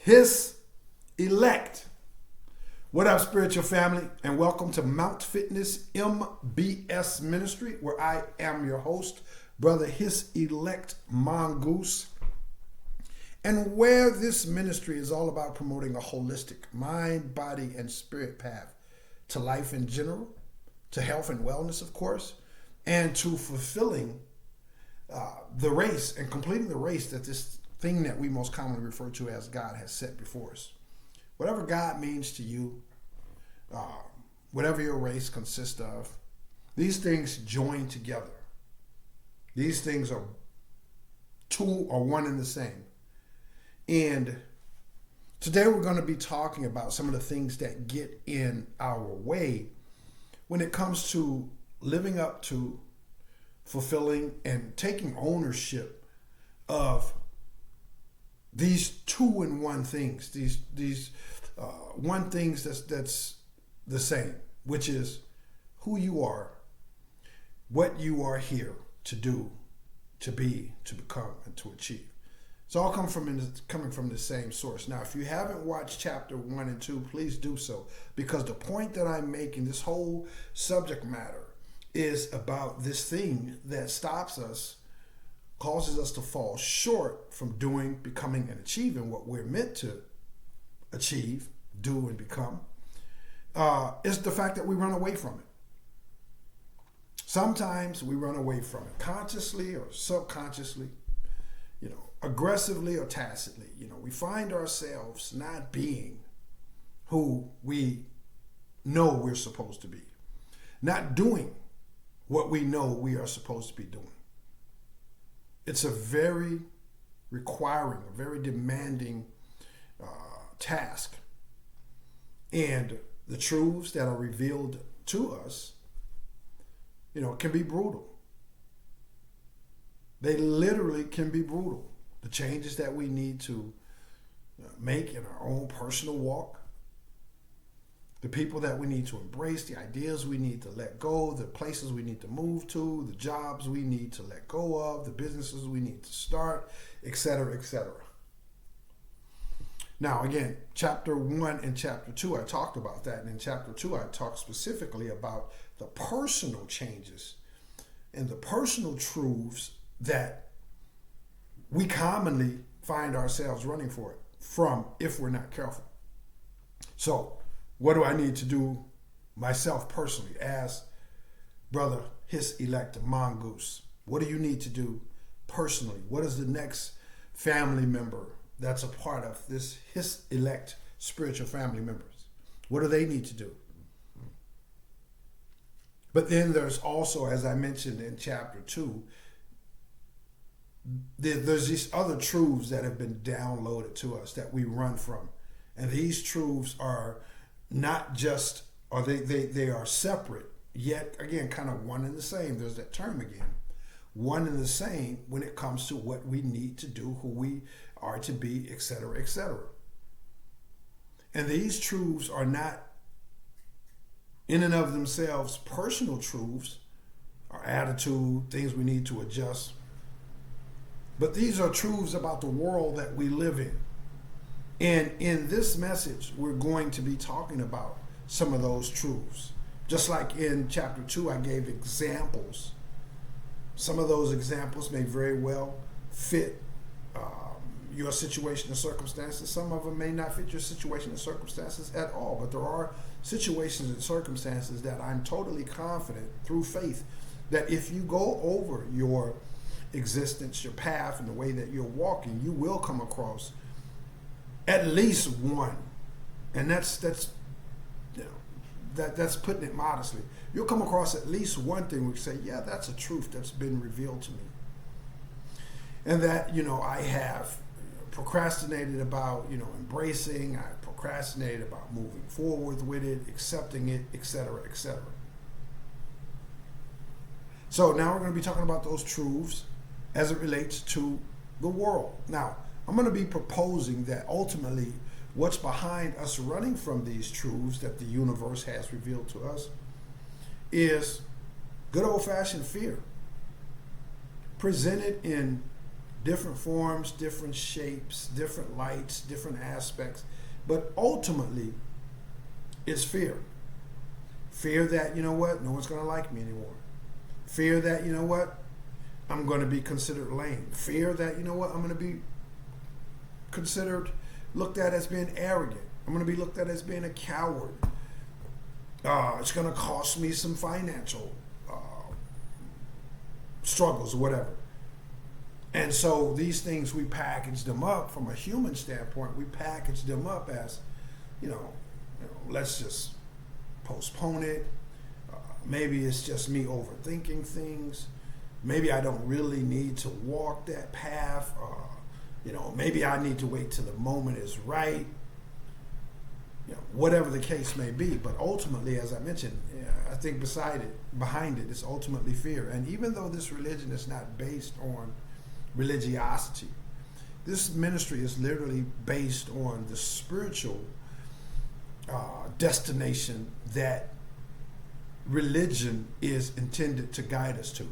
his elect. What up, spiritual family, and welcome to Mount Fitness MBS Ministry, where I am your host, brother his elect Mongoose, and where this ministry is all about promoting a holistic mind, body, and spirit path to life in general, to health and wellness, of course, and to fulfilling the race and completing the race that this thing that we most commonly refer to as God has set before us. Whatever God means to you, whatever your race consists of, these things join together. These things are two or one and the same. And today we're going to be talking about some of the things that get in our way when it comes to living up to, fulfilling, and taking ownership of these two-in-one things, these one things that's the same, which is who you are, what you are here to do, to be, to become, and to achieve. It's all coming from the same source. Now, if you haven't watched chapter 1 and 2, please do so, because the point that I'm making, this whole subject matter, is about this thing that stops us, causes us to fall short from doing, becoming, and achieving what we're meant to achieve, do, and become, is the fact that we run away from it. Sometimes we run away from it consciously or subconsciously, aggressively or tacitly. We find ourselves not being who we know we're supposed to be, not doing what we know we are supposed to be doing. It's a very requiring, a very demanding task. And the truths that are revealed to us, can be brutal. They literally can be brutal. The changes that we need to make in our own personal walk, the people that we need to embrace, the ideas we need to let go, the places we need to move to, the jobs we need to let go of, the businesses we need to start, etc., etc. Now, again, chapter 1 and chapter 2, I talked about that. And in chapter 2, I talked specifically about the personal changes and the personal truths that we commonly find ourselves running from if we're not careful. So, what do I need to do myself personally as brother, his elect Mongoose? What do you need to do personally? What is the next family member that's a part of this his elect spiritual family members? What do they need to do? But then there's also, as I mentioned in chapter 2, there's these other truths that have been downloaded to us that we run from. And these truths are not just, or they are separate, yet again, kind of one and the same. There's that term again. One and the same when it comes to what we need to do, who we are to be, etc., etc. And these truths are not in and of themselves personal truths, our attitude, things we need to adjust. But these are truths about the world that we live in. And in this message, we're going to be talking about some of those truths. Just like in chapter 2, I gave examples. Some of those examples may very well fit your situation and circumstances. Some of them may not fit your situation and circumstances at all. But there are situations and circumstances that I'm totally confident through faith that if you go over your existence, your path, and the way that you're walking, you will come across at least one, and that's putting it modestly. You'll come across at least one thing where you say, yeah, that's a truth that's been revealed to me, and that I have procrastinated about embracing. I procrastinated about moving forward with it, accepting it, etc., etc. So now we're going to be talking about those truths as it relates to the world. Now, I'm going to be proposing that ultimately what's behind us running from these truths that the universe has revealed to us is good old-fashioned fear, presented in different forms, different shapes, different lights, different aspects. But ultimately, it's fear. Fear that, you know what, no one's going to like me anymore. Fear that, you know what, I'm going to be considered lame. Fear that, you know what, I'm going to be considered, looked at as being arrogant. I'm going to be looked at as being a coward. It's going to cost me some financial struggles or whatever. And so these things, we package them up from a human standpoint. We package them up as, let's just postpone it. Maybe it's just me overthinking things. Maybe I don't really need to walk that path. Maybe I need to wait till the moment is right. Whatever the case may be. But ultimately, as I mentioned, I think behind it is ultimately fear. And even though this religion is not based on religiosity, this ministry is literally based on the spiritual destination that religion is intended to guide us to.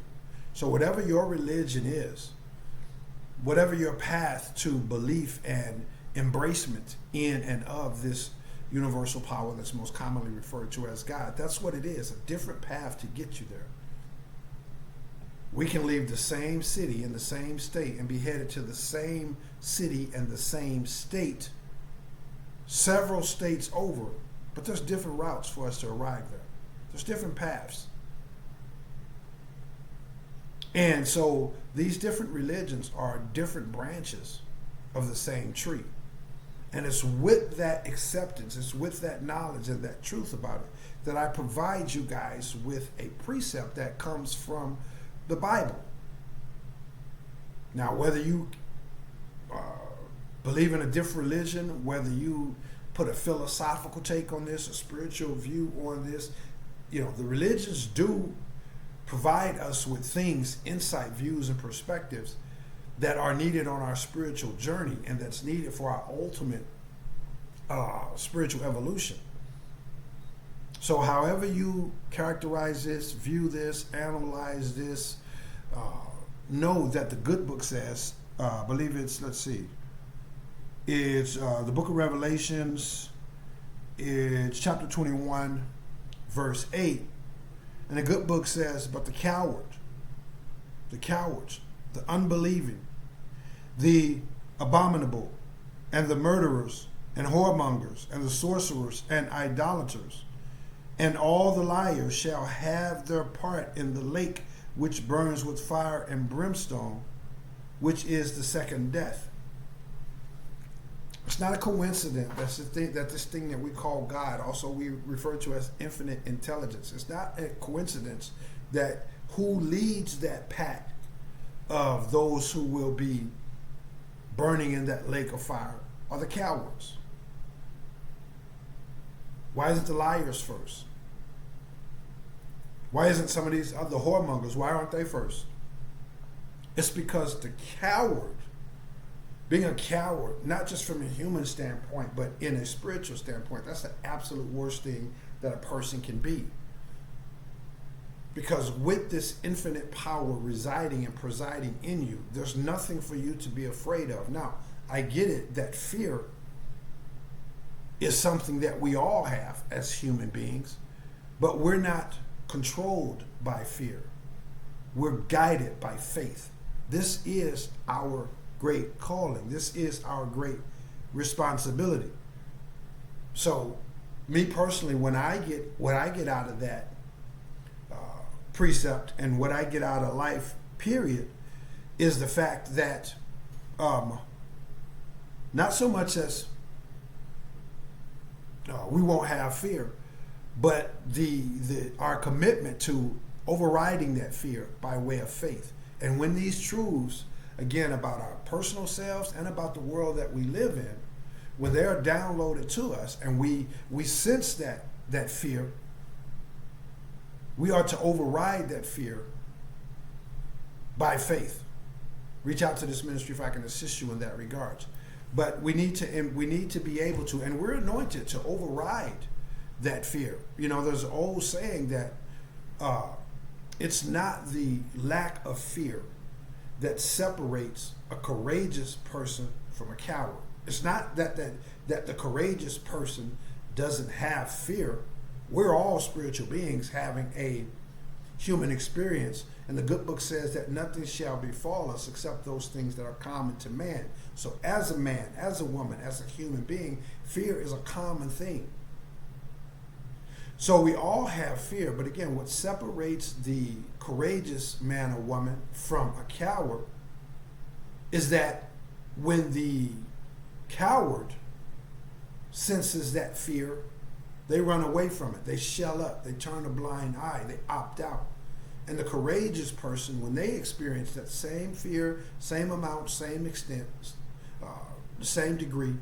So whatever your religion is, whatever your path to belief and embracement in and of this universal power that's most commonly referred to as God, that's what it is, a different path to get you there. We can leave the same city in the same state and be headed to the same city and the same state several states over, but there's different routes for us to arrive there. There's different paths. And so these different religions are different branches of the same tree. And it's with that acceptance, it's with that knowledge and that truth about it that I provide you guys with a precept that comes from the Bible. Now, whether you believe in a different religion, whether you put a philosophical take on this, a spiritual view on this, the religions do provide us with things, insight, views, and perspectives that are needed on our spiritual journey and that's needed for our ultimate spiritual evolution. So however you characterize this, view this, analyze this, know that the good book says, I believe it's, it's the book of Revelations, it's chapter 21, verse 8. And the good book says, but the cowards, the unbelieving, the abominable, and the murderers, and whoremongers, and the sorcerers, and idolaters, and all the liars shall have their part in the lake which burns with fire and brimstone, which is the second death. It's not a coincidence that this thing that we call God, also we refer to as infinite intelligence. It's not a coincidence that who leads that pack of those who will be burning in that lake of fire are the cowards. Why isn't the liars first? Why isn't some of these other whoremongers, why aren't they first? It's because the coward, being a coward, not just from a human standpoint, but in a spiritual standpoint, that's the absolute worst thing that a person can be. Because with this infinite power residing and presiding in you, there's nothing for you to be afraid of. Now, I get it that fear is something that we all have as human beings, but we're not controlled by fear. We're guided by faith. This is our great calling. This is our great responsibility. So, me personally, when I get what I get out of that precept and what I get out of life, period, is the fact that not so much as we won't have fear, but our commitment to overriding that fear by way of faith. And when these truths, again, about our personal selves and about the world that we live in, when they're downloaded to us and we sense that fear, we are to override that fear by faith. Reach out to this ministry if I can assist you in that regard. But we need to be able to, and we're anointed to override that fear. There's an old saying that it's not the lack of fear that separates a courageous person from a coward. It's not that the courageous person doesn't have fear. We're all spiritual beings having a human experience, and the good book says that nothing shall befall us except those things that are common to man. So as a man, as a woman, as a human being, fear is a common thing. So we all have fear, but again, what separates the courageous man or woman from a coward is that when the coward senses that fear, they run away from it. They shell up. They turn a blind eye. They opt out. And the courageous person, when they experience that same fear, same amount, same extent, the same degree,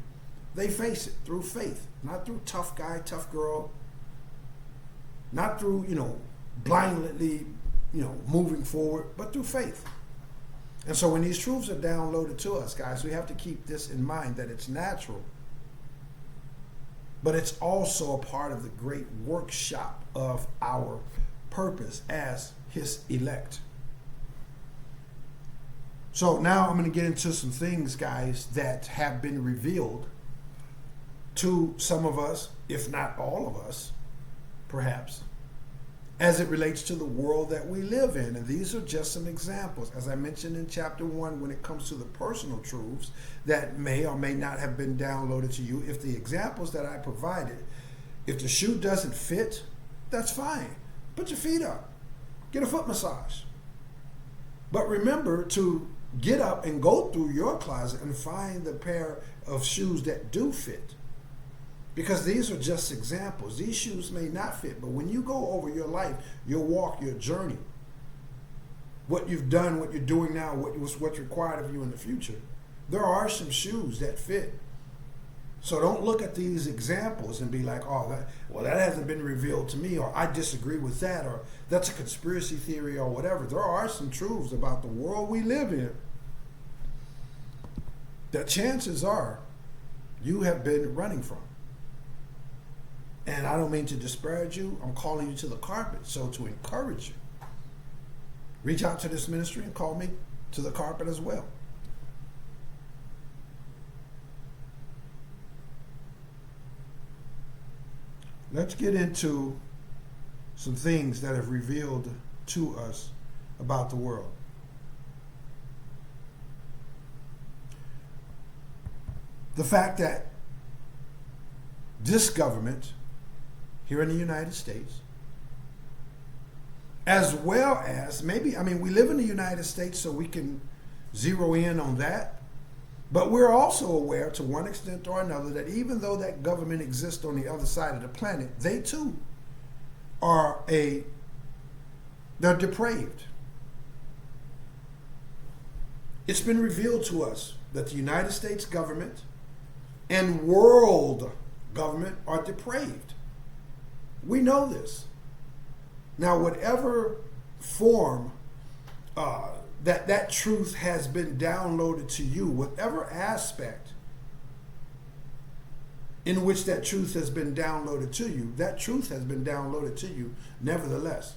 they face it through faith, not through tough guy, tough girl, not through, blindly, moving forward, but through faith. And so when these truths are downloaded to us, guys, we have to keep this in mind, that it's natural, but it's also a part of the great workshop of our purpose as his elect. So now I'm going to get into some things, guys, that have been revealed to some of us, if not all of us, perhaps, as it relates to the world that we live in. And these are just some examples. As I mentioned in chapter 1, when it comes to the personal truths that may or may not have been downloaded to you, if the examples that I provided, if the shoe doesn't fit, that's fine. Put your feet up. Get a foot massage. But remember to get up and go through your closet and find the pair of shoes that do fit. Because these are just examples. These shoes may not fit, but when you go over your life, your walk, your journey, what you've done, what you're doing now, what's required of you in the future, there are some shoes that fit. So don't look at these examples and be like, that hasn't been revealed to me, or I disagree with that, or that's a conspiracy theory, or whatever. There are some truths about the world we live in that chances are you have been running from. And I don't mean to disparage you. I'm calling you to the carpet. So to encourage you, reach out to this ministry and call me to the carpet as well. Let's get into some things that have revealed to us about the world. The fact that this government here in the United States, as well as we live in the United States, so we can zero in on that, but we're also aware to one extent or another that even though that government exists on the other side of the planet, they too they're depraved. It's been revealed to us that the United States government and world government are depraved. We know this. Now, whatever form that truth has been downloaded to you, whatever aspect in which that truth has been downloaded to you, that truth has been downloaded to you nevertheless.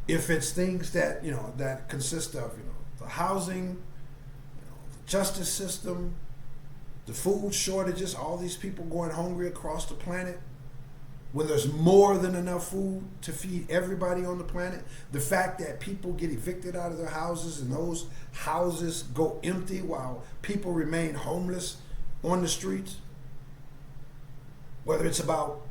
If it's things that, that consist of, the housing, the justice system, the food shortages, all these people going hungry across the planet, when there's more than enough food to feed everybody on the planet, the fact that people get evicted out of their houses and those houses go empty while people remain homeless on the streets, whether it's about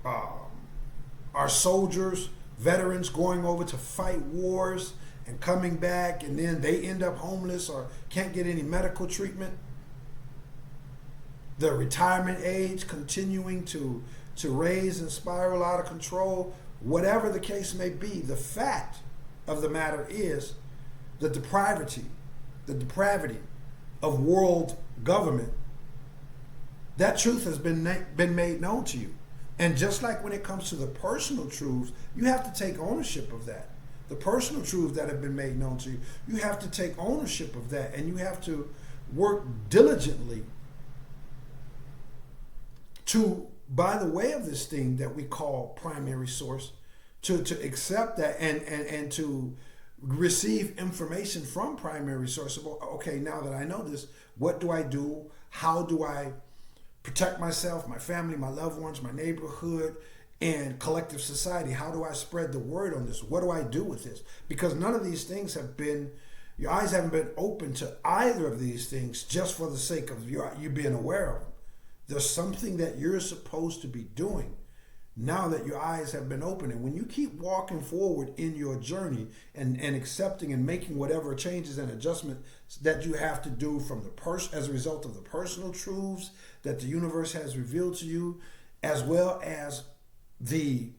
our soldiers, veterans going over to fight wars and coming back, and then they end up homeless or can't get any medical treatment, the retirement age continuing to raise and spiral out of control, whatever the case may be, the fact of the matter is the depravity of world government, that truth has been made known to you. And just like when it comes to the personal truths, you have to take ownership of that. The personal truths that have been made known to you, you have to take ownership of that, and you have to work diligently to, by the way of this thing that we call primary source, to accept that and to receive information from primary sources. Okay, now that I know this, what do I do? How do I protect myself, my family, my loved ones, my neighborhood, and collective society? How do I spread the word on this? What do I do with this? Because none of these things have been, your eyes haven't been open to either of these things just for the sake of you being aware of them. There's something that you're supposed to be doing now that your eyes have been opened. And when you keep walking forward in your journey and accepting and making whatever changes and adjustments that you have to do from as a result of the personal truths that the universe has revealed to you, as well as the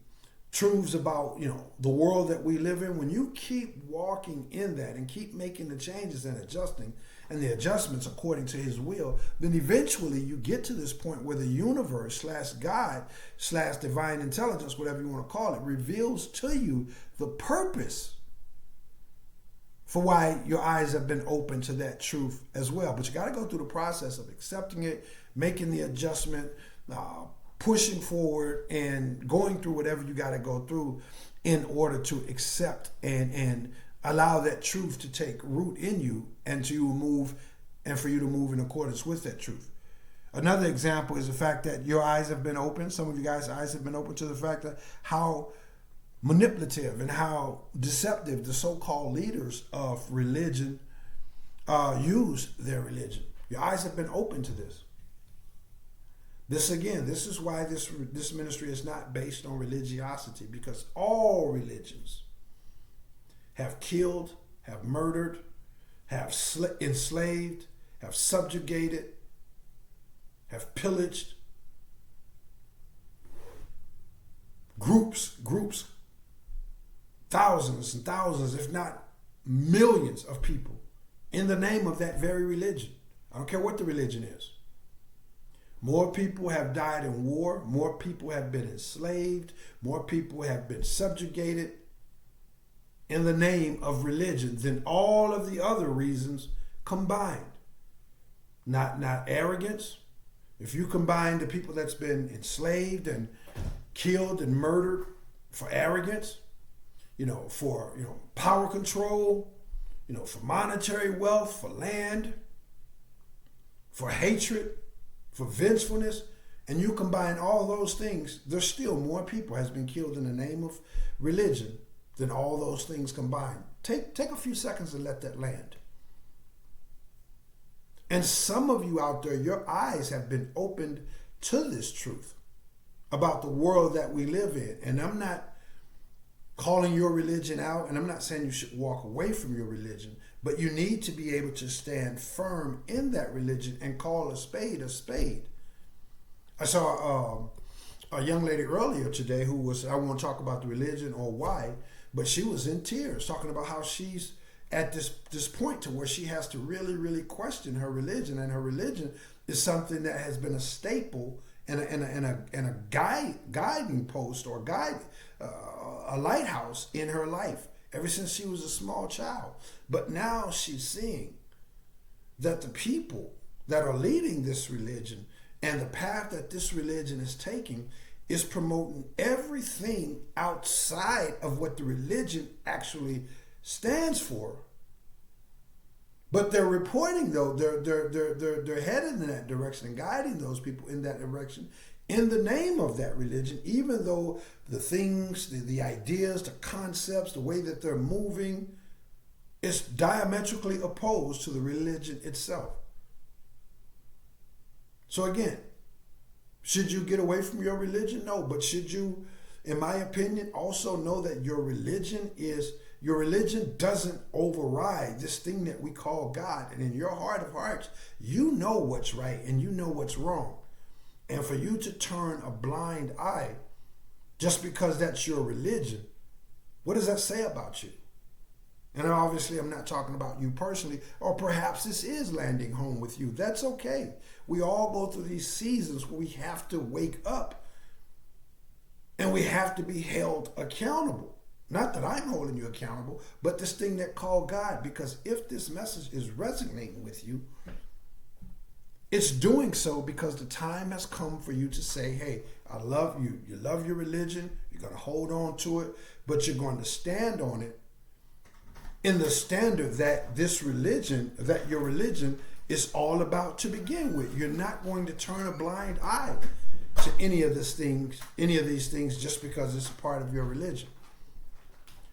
truths about, the world that we live in, when you keep walking in that and keep making the changes and adjusting and the adjustments according to his will, then eventually you get to this point where the universe / God / divine intelligence, whatever you want to call it, reveals to you the purpose for why your eyes have been open to that truth as well. But you got to go through the process of accepting it, making the adjustment, pushing forward, and going through whatever you got to go through in order to accept and allow that truth to take root in you and for you to move in accordance with that truth. Another example is the fact that your eyes have been open. Some of you guys' eyes have been open to the fact that how manipulative and how deceptive the so-called leaders of religion use their religion. Your eyes have been open to this. This is why this ministry is not based on religiosity, because all religions have killed, have murdered, have enslaved, have subjugated, have pillaged groups, thousands and thousands, if not millions of people in the name of that very religion. I don't care what the religion is. More people have died in war. More people have been enslaved. More people have been subjugated in the name of religion than all of the other reasons combined. Not arrogance. If you combine the people that's been enslaved and killed and murdered for arrogance, for power control, for monetary wealth, for land, for hatred, for vengefulness, and you combine all those things, there's still more people has been killed in the name of religion than all those things combined. Take a few seconds and let that land. And some of you out there, your eyes have been opened to this truth about the world that we live in. And I'm not calling your religion out, and I'm not saying you should walk away from your religion, but you need to be able to stand firm in that religion and call a spade a spade. I saw a young lady earlier today who was, I won't talk about the religion or why, but she was in tears talking about how she's at this point to where she has to really, really question her religion, and her religion is something that has been a staple and a guiding post or a lighthouse in her life ever since she was a small child. But now she's seeing that the people that are leading this religion and the path that this religion is taking is promoting everything outside of what the religion actually stands for. But they're reporting, though, they're headed in that direction and guiding those people in that direction in the name of that religion, even though the things, the ideas, the concepts, the way that they're moving is diametrically opposed to the religion itself. So again, should you get away from your religion? No, but should you, in my opinion, also know that your religion doesn't override this thing that we call God. And in your heart of hearts, you know what's right and you know what's wrong. And for you to turn a blind eye just because that's your religion, what does that say about you? And obviously I'm not talking about you personally, or perhaps this is landing home with you. That's okay. We all go through these seasons where we have to wake up and we have to be held accountable. Not that I'm holding you accountable, but this thing that called God. Because if this message is resonating with you, it's doing so because the time has come for you to say, hey, I love you. You love your religion. You're going to hold on to it, but you're going to stand on it in the standard that your religion is all about to begin with. You're not going to turn a blind eye to any of these things just because it's a part of your religion.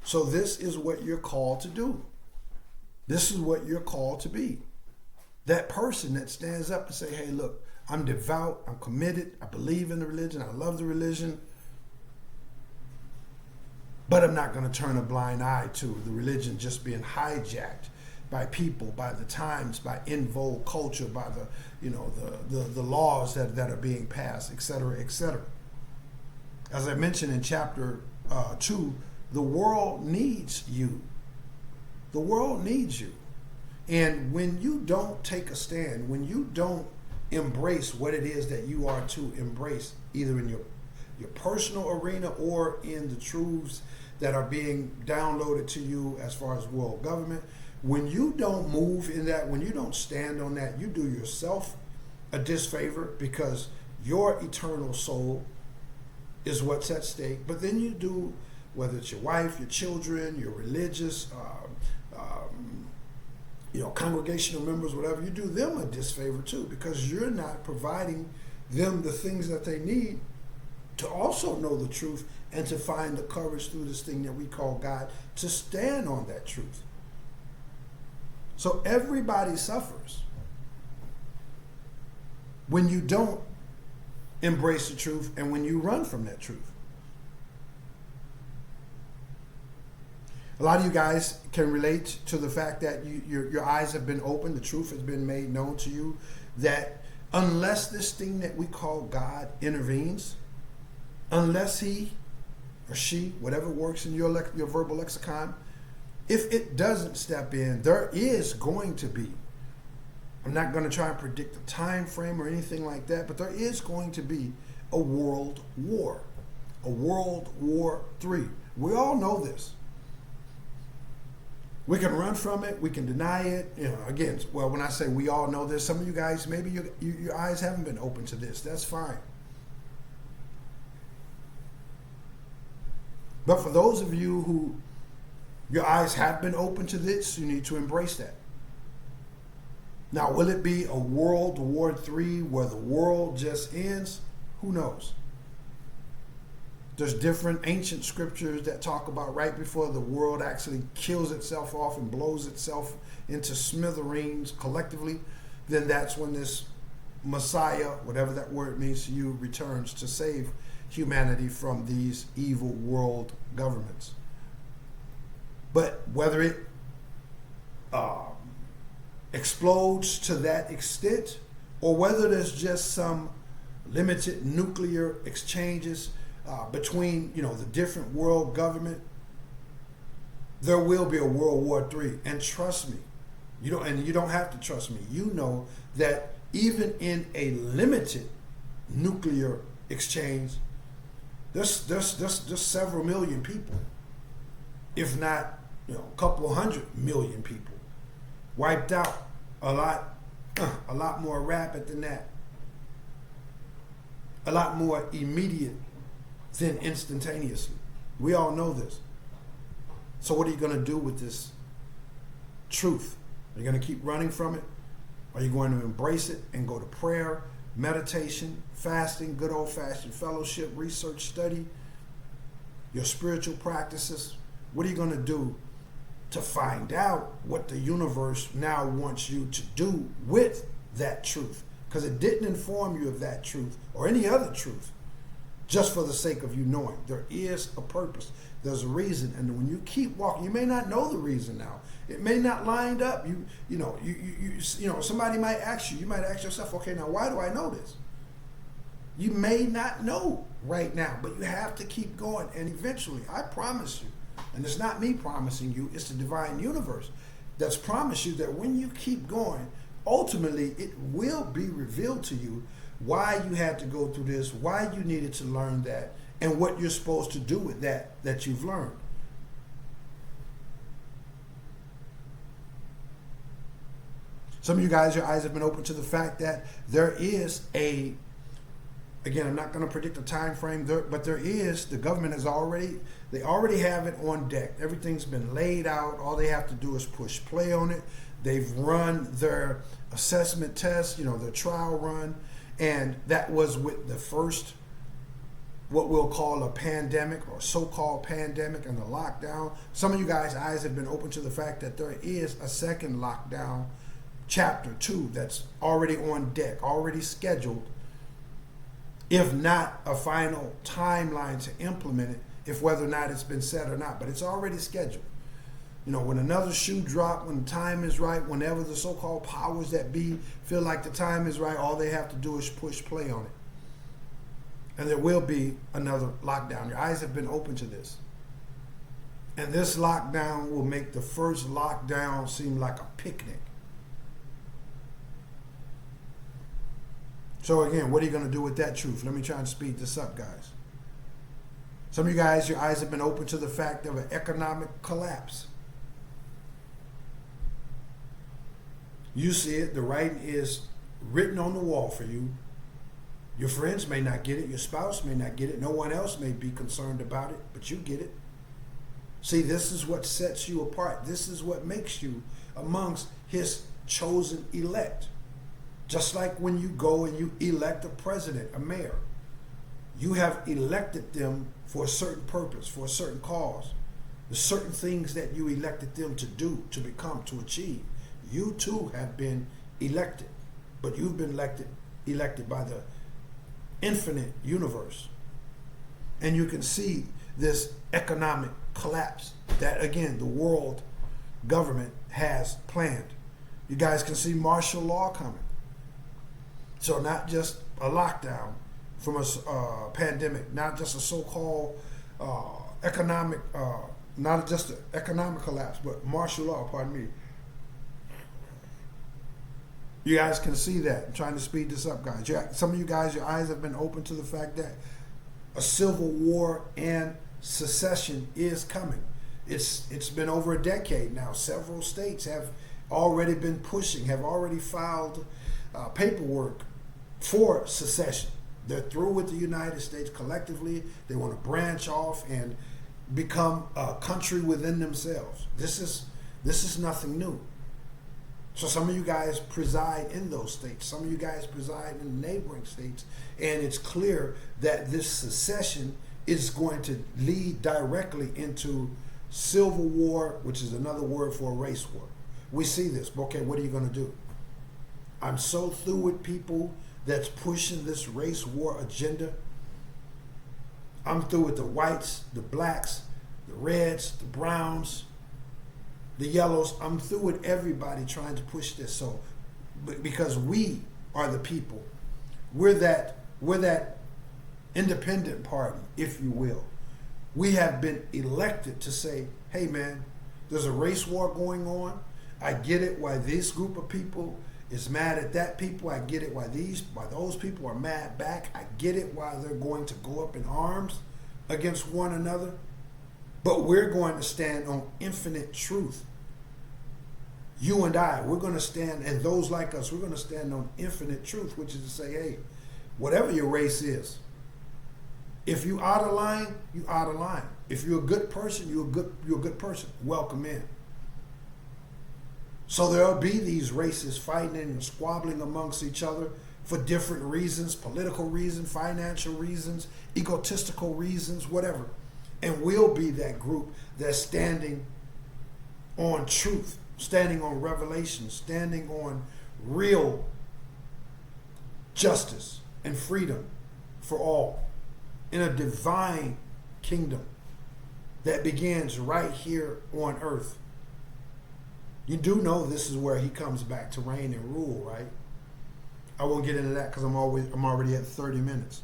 So this is what you're called to do. This is what you're called to be. That person that stands up and say, hey, look, I'm devout, I'm committed, I believe in the religion, I love the religion, but I'm not going to turn a blind eye to the religion just being hijacked by people, by the times, by in vogue culture, by the laws that are being passed, et cetera, et cetera. As I mentioned in chapter 2, the world needs you. The world needs you. And when you don't take a stand, when you don't embrace what it is that you are to embrace, either in your personal arena or in the truths that are being downloaded to you as far as world government, when you don't move in that, when you don't stand on that, you do yourself a disfavor, because your eternal soul is what's at stake. But then you do, whether it's your wife, your children, your religious, congregational members, whatever, you do them a disfavor too, because you're not providing them the things that they need to also know the truth and to find the courage through this thing that we call God to stand on that truth. So everybody suffers when you don't embrace the truth and when you run from that truth. A lot of you guys can relate to the fact that your eyes have been opened, the truth has been made known to you, that unless this thing that we call God intervenes, unless he or she, whatever works in your verbal lexicon, if it doesn't step in, there is going to be, I'm not going to try and predict the time frame or anything like that, but there is going to be a world war, a World War III. We all know this. We can run from it. We can deny it. Again, well, when I say we all know this, some of you guys, maybe your eyes haven't been open to this. That's fine. But for those of you who your eyes have been open to this, you need to embrace that. Now, will it be a World War III where the world just ends? Who knows? There's different ancient scriptures that talk about right before the world actually kills itself off and blows itself into smithereens collectively, then that's when this Messiah, whatever that word means to you, returns to save humanity from these evil world governments. But whether it explodes to that extent, or whether there's just some limited nuclear exchanges between the different world government, there will be a World War III. And trust me, you don't have to trust me. You know that even in a limited nuclear exchange, there's several million people, if not a couple of 100 million people wiped out. A lot more rapid than that. A lot more immediate than instantaneously. We all know this. So what are you going to do with this truth? Are you going to keep running from it? Are you going to embrace it and go to prayer, meditation, fasting, good old-fashioned fellowship, research, study, your spiritual practices? What are you going to do to find out what the universe now wants you to do with that truth? Because it didn't inform you of that truth or any other truth just for the sake of you knowing. There is a purpose. There's a reason. And when you keep walking, you may not know the reason now. It may not line up. Somebody might ask you. You might ask yourself, okay, now why do I know this? You may not know right now, but you have to keep going. And eventually, I promise you, and it's not me promising you, it's the divine universe that's promised you that when you keep going, ultimately it will be revealed to you why you had to go through this, why you needed to learn that, and what you're supposed to do with that you've learned. Some of you guys, your eyes have been open to the fact that there is a Again, I'm not going to predict a time frame, but there is. The government has they already have it on deck. Everything's been laid out. All they have to do is push play on it. They've run their assessment test, their trial run, and that was with the first, what we'll call a pandemic or so-called pandemic and the lockdown. Some of you guys' eyes have been open to the fact that there is a second lockdown, chapter 2, that's already on deck, already scheduled. If not a final timeline to implement it, if whether or not it's been set or not, but it's already scheduled. When another shoe drop, when the time is right, whenever the so-called powers that be feel like the time is right, all they have to do is push play on it. And there will be another lockdown. Your eyes have been open to this. And this lockdown will make the first lockdown seem like a picnic. So again, what are you going to do with that truth? Let me try and speed this up, guys. Some of you guys, your eyes have been open to the fact of an economic collapse. You see it. The writing is written on the wall for you. Your friends may not get it. Your spouse may not get it. No one else may be concerned about it, but you get it. See, this is what sets you apart. This is what makes you amongst his chosen elect. Just like when you go and you elect a president, a mayor, you have elected them for a certain purpose, for a certain cause. The certain things that you elected them to do, to become, to achieve. You too have been elected, but you've been elected by the infinite universe. And you can see this economic collapse that, again, the world government has planned. You guys can see martial law coming. So not just a lockdown from a pandemic, not just a so-called economic, not just an economic collapse, but martial law, pardon me. You guys can see that. I'm trying to speed this up, guys. Some of you guys, your eyes have been open to the fact that a civil war and secession is coming. It's been over a decade now. Several states have already been pushing, have already filed paperwork for secession. They're through with the United States collectively. They want to branch off and become a country within themselves. This is nothing new. So some of you guys preside in those states. Some of you guys preside in neighboring states. And it's clear that this secession is going to lead directly into civil war, which is another word for a race war. We see this. Okay, what are you going to do? I'm so through with people that's pushing this race war agenda. I'm through with the whites, the blacks, the reds, the browns, the yellows. I'm through with everybody trying to push this. So, because we are the people, we're that independent party, if you will. We have been elected to say, hey man, there's a race war going on. I get it why this group of people is mad at that people. I get it why those people are mad back. I get it why they're going to go up in arms against one another. But we're going to stand on infinite truth. You and I, we're going to stand, and those like us, we're going to stand on infinite truth, which is to say, hey, whatever your race is, if you out of line, you out of line. If you're a good person, you're a good person. Welcome in. So there'll be these races fighting and squabbling amongst each other for different reasons, political reasons, financial reasons, egotistical reasons, whatever. And we'll be that group that's standing on truth, standing on revelation, standing on real justice and freedom for all in a divine kingdom that begins right here on earth. You do know this is where he comes back to reign and rule, right? I won't get into that because I'm already at 30 minutes.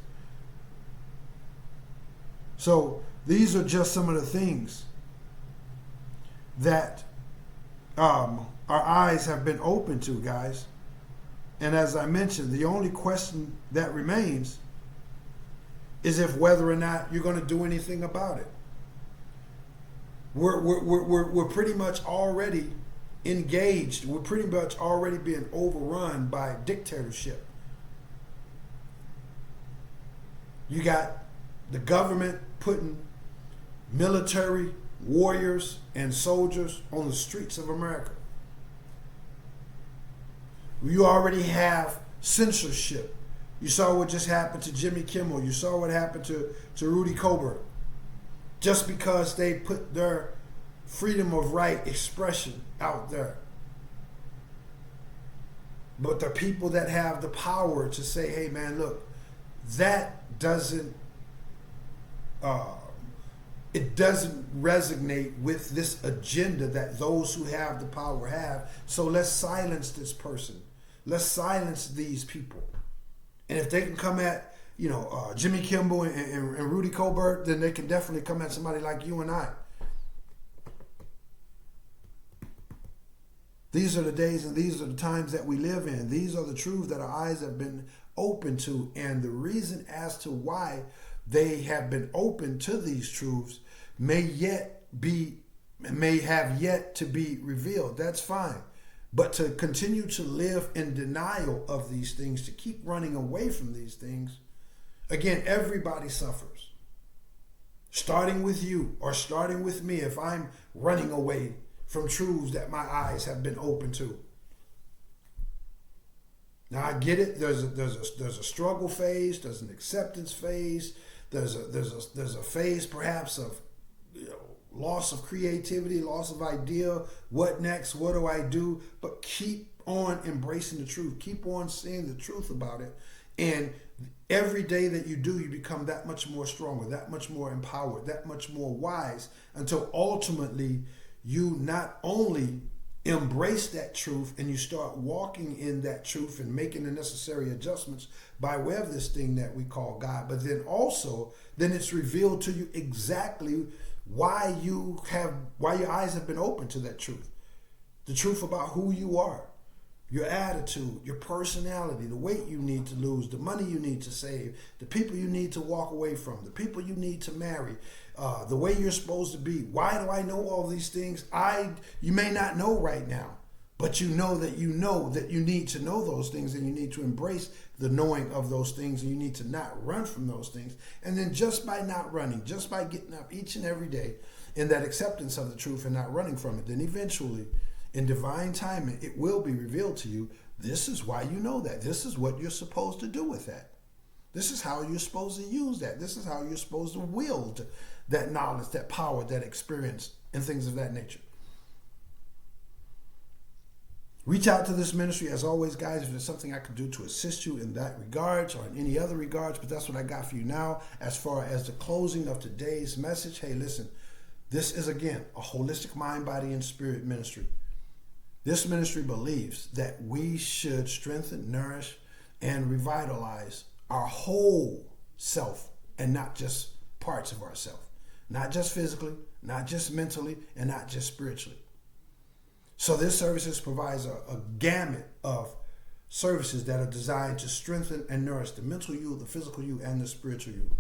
So these are just some of the things that our eyes have been open to, guys. And as I mentioned, the only question that remains is if whether or not you're going to do anything about it. We're pretty much already engaged. We're pretty much already being overrun by dictatorship. You got the government putting military warriors and soldiers on the streets of America. You already have censorship. You saw what just happened to Jimmy Kimmel. You saw what happened to Rudy Colbert. Just because they put their freedom of right expression out there. But the people that have the power to say, hey man, look, that doesn't it doesn't resonate with this agenda that those who have the power have. So let's silence this person. Let's silence these people. And if they can come at, Jimmy Kimmel and Rudy Colbert, then they can definitely come at somebody like you and I. These are the days and these are the times that we live in. These are the truths that our eyes have been open to. And the reason as to why they have been open to these truths may have yet to be revealed. That's fine. But to continue to live in denial of these things, to keep running away from these things, again, everybody suffers. Starting with you or starting with me if I'm running away from truths that my eyes have been open to. Now I get it. There's a struggle phase. There's an acceptance phase. There's a phase perhaps of loss of creativity, loss of idea. What next? What do I do? But keep on embracing the truth. Keep on seeing the truth about it. And every day that you do, you become that much more stronger, that much more empowered, that much more wise, until ultimately you not only embrace that truth and you start walking in that truth and making the necessary adjustments by way of this thing that we call God, but then also then it's revealed to you exactly why your eyes have been open to that truth. The truth about who you are, your attitude, your personality, the weight you need to lose, the money you need to save, the people you need to walk away from, the people you need to marry, the way you're supposed to be. Why do I know all these things? You may not know right now, but you know that you need to know those things, and you need to embrace the knowing of those things, and you need to not run from those things. And then just by not running, just by getting up each and every day in that acceptance of the truth and not running from it, then eventually in divine timing, it will be revealed to you. This is why you know that. This is what you're supposed to do with that. This is how you're supposed to use that. This is how you're supposed to wield that knowledge, that power, that experience, and things of that nature. Reach out to this ministry. As always, guys, if there's something I could do to assist you in that regards or in any other regards, but that's what I got for you now. As far as the closing of today's message, hey, listen, this is, again, a holistic mind, body, and spirit ministry. This ministry believes that we should strengthen, nourish, and revitalize our whole self and not just parts of ourself. Not just physically, not just mentally, and not just spiritually. So this services provides a gamut of services that are designed to strengthen and nourish the mental you, the physical you, and the spiritual you.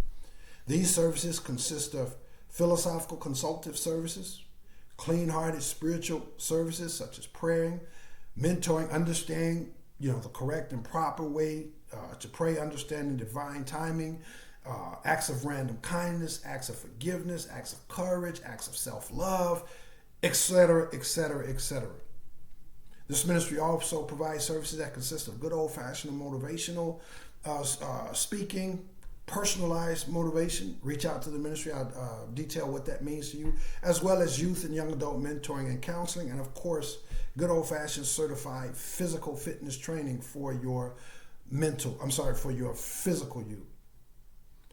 These services consist of philosophical consultative services, clean-hearted spiritual services such as praying, mentoring, understanding, the correct and proper way to pray, understanding divine timing, acts of random kindness, acts of forgiveness, acts of courage, acts of self-love, etc., etc., etc. This ministry also provides services that consist of good old-fashioned motivational speaking, personalized motivation. Reach out to the ministry. I'll detail what that means to you, as well as youth and young adult mentoring and counseling, and of course, good old-fashioned certified physical fitness training for your physical you.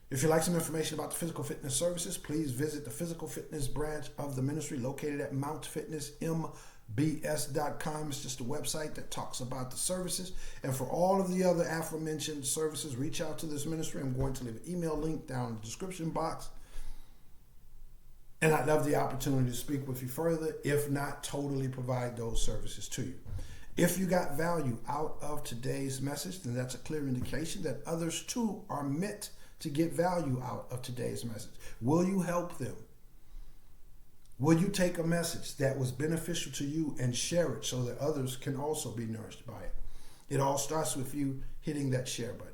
If you'd like some information about the physical fitness services, please visit the physical fitness branch of the ministry located at mountfitnessmbs.com. It's just a website that talks about the services. And for all of the other aforementioned services, reach out to this ministry. I'm going to leave an email link down in the description box. And I'd love the opportunity to speak with you further, if not totally provide those services to you. If you got value out of today's message, then that's a clear indication that others too are meant to get value out of today's message. Will you help them? Will you take a message that was beneficial to you and share it so that others can also be nourished by it? It all starts with you hitting that share button.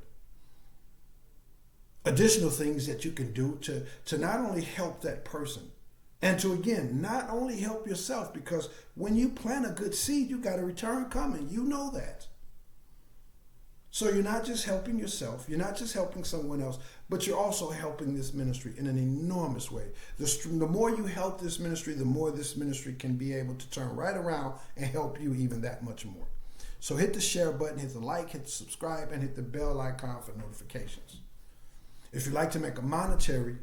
additional things that you can do to not only help that person and to, again, not only help yourself, because when you plant a good seed, you got a return coming. You know that. So you're not just helping yourself, you're not just helping someone else, but you're also helping this ministry in an enormous way. The more you help this ministry, the more this ministry can be able to turn right around and help you even that much more. So hit the share button, hit the like, hit the subscribe, and hit the bell icon for notifications. If you'd like to make a monetary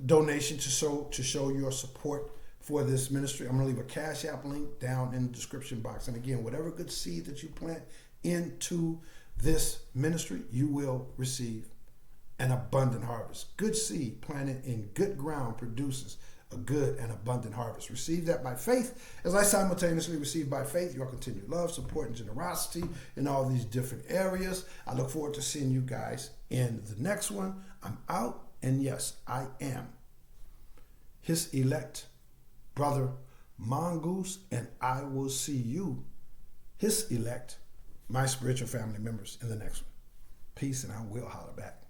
donation to show your support for this ministry, I'm going to leave a Cash App link down in the description box. And again, whatever good seed that you plant into this ministry, you will receive an abundant harvest. Good seed planted in good ground produces a good and abundant harvest. Receive that by faith, as I simultaneously receive by faith your continued love, support, and generosity in all these different areas. I look forward to seeing you guys in the next one. I'm out, and yes, I am his elect brother Mongoose, and I will see you, his elect, my spiritual family members, in the next one. Peace, and I will holler back.